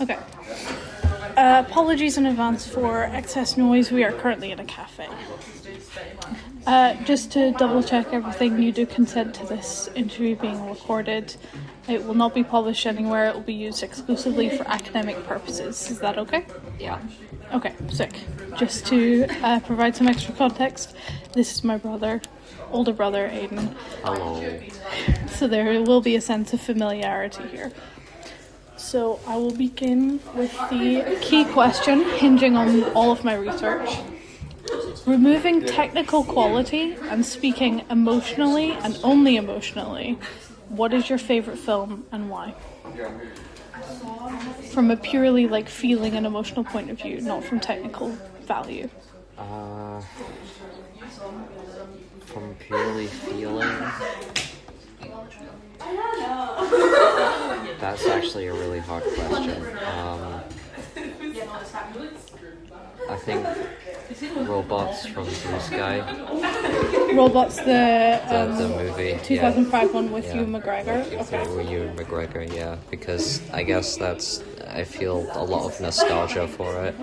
Okay. Apologies in advance for excess noise. We are currently in a cafe. Just to double check everything, you do consent to this interview being recorded. It will not be published anywhere. It will be used exclusively for academic purposes. Is that okay? Yeah. Okay, sick. Just to provide some extra context, this is my brother, older brother, Aidan. Hello. So there will be a sense of familiarity here. So I will begin with the key question, hinging on all of my research. Removing technical quality and speaking emotionally and only emotionally, what is your favourite film and why? From a purely feeling and emotional point of view, not from technical value. From purely feeling, that's actually a really hard question. I think Robots from Blue Sky. Robots, the movie, 2005 one with Ewan McGregor. With Ewan McGregor, yeah, because I guess I feel a lot of nostalgia for it,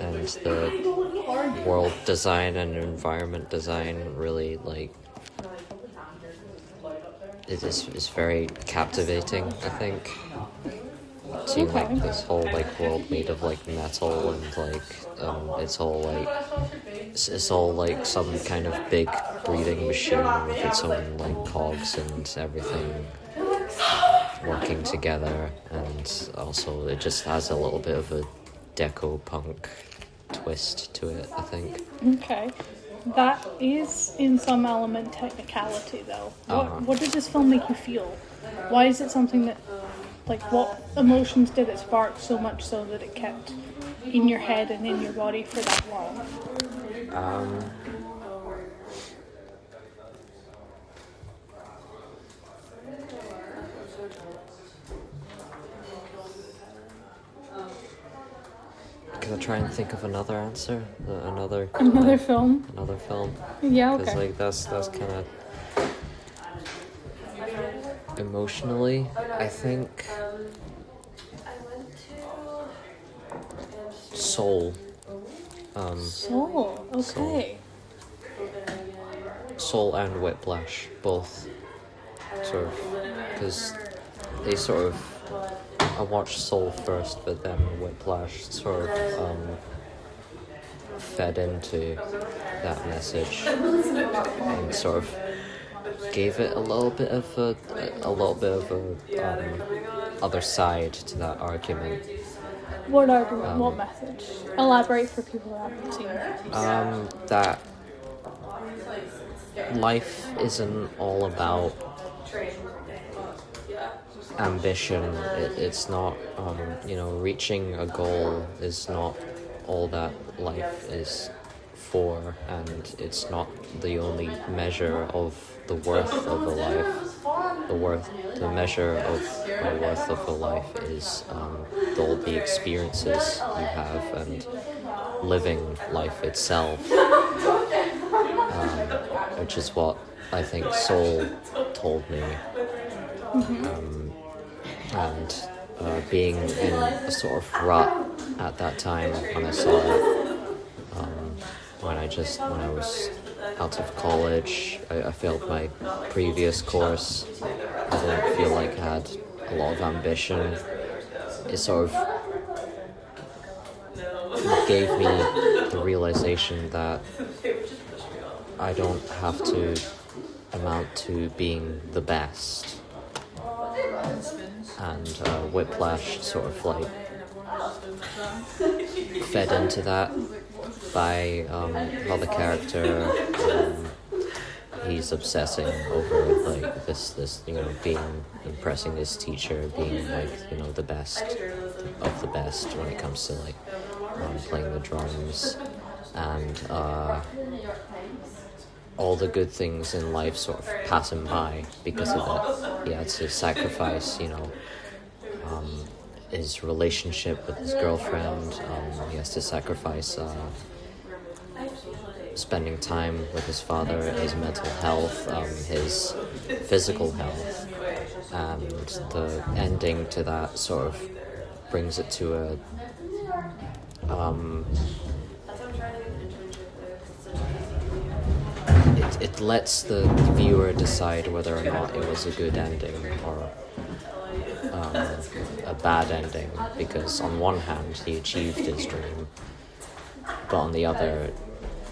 and the world design and environment design really is very captivating, I think. Seeing this whole world made of metal and it's all some kind of big breathing machine with its own cogs and everything working together, and also it just has a little bit of a deco punk twist to it, I think. Okay. That is in some element technicality though. What does this film make you feel? Why is it something that what emotions did it spark so much so that it kept in your head and in your body for that long? Can I try and think of another answer? Another film? Another film? Yeah, okay. Because that's kind of... Emotionally, I think... Soul. Soul, okay. Soul and Whiplash, both sort of... Because they sort of... I watched Soul first, but then Whiplash sort of fed into that message and sort of gave it a little bit of a other side to that argument. What argument? What message? Elaborate for people who haven't seen it. That life isn't all about ambition. It's not, reaching a goal is not all that life is for, and it's not the only measure of the worth of a life. The measure of the worth of a life is all the experiences you have and living life itself, which is what I think Soul told me. And being in a sort of rut at that time when I saw it, when I was out of college, I failed my previous course. I didn't feel like I had a lot of ambition. It sort of gave me the realization that I don't have to amount to being the best. And Whiplash sort of fed into that by how the character he's obsessing over this being impressing his teacher, being the best of the best when it comes to playing the drums, and all the good things in life sort of pass him by because of it. He had to sacrifice, his relationship with his girlfriend. He has to sacrifice spending time with his father, his mental health, his physical health, and the ending to that sort of brings it to a it lets the viewer decide whether or not it was a good ending or a bad ending, because on one hand he achieved his dream, but on the other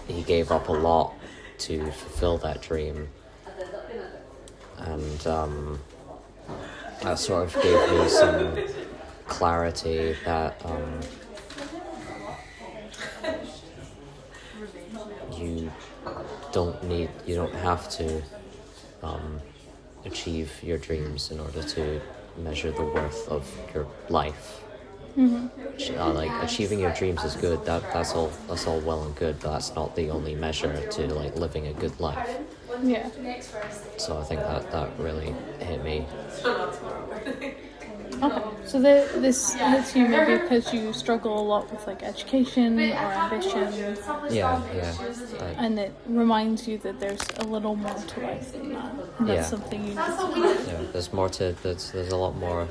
he gave up a lot to fulfill that dream, and that sort of gave me some clarity that you don't have to achieve your dreams in order to measure the worth of your life. Like, achieving your dreams is good. That's all well and good, but that's not the only measure to like living a good life. Yeah. So I think that really hit me. Okay, so this hits you maybe because you struggle a lot with like education or ambition. Yeah. And it reminds you that there's a little more to life than that. And that's something you need to do. Yeah, there's a lot more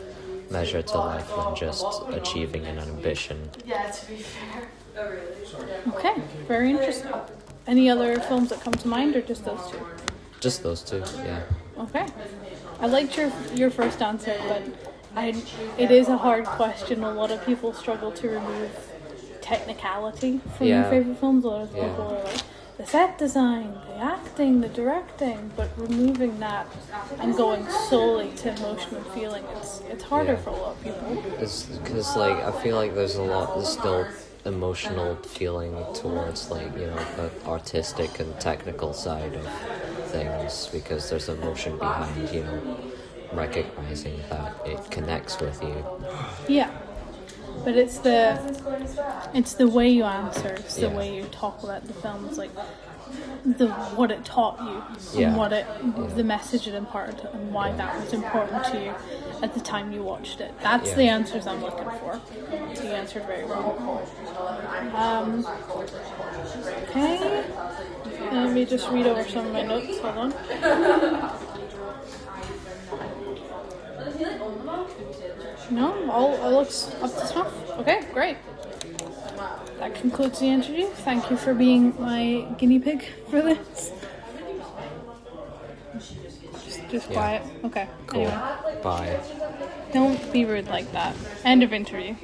measure to life than just achieving an ambition. Okay, very interesting. Any other films that come to mind, or just those two? Just those two, yeah. Okay. I liked your first answer, but it is a hard question. A lot of people struggle to remove technicality from their favorite films. A lot of people are like, the set design, the acting, the directing, but removing that and going solely to emotion and feeling, it's harder for a lot of people. It's because like I feel like there's still emotional feeling towards like, you know, the artistic and technical side of things, because there's emotion behind, you know, recognizing that it connects with you. Yeah, but it's the way you answer, it's the way you talk about the film. It's like what it taught you, and the message it imparted, and why that was important to you at the time you watched it. That's the answers I'm looking for. You answered very well. Okay, let me just read over some of my notes. Hold on. No, all looks up to snuff. Okay, great. That concludes the interview. Thank you for being my guinea pig for this. Just quiet. Okay. Cool. Anyway. Bye. Don't be rude like that. End of interview.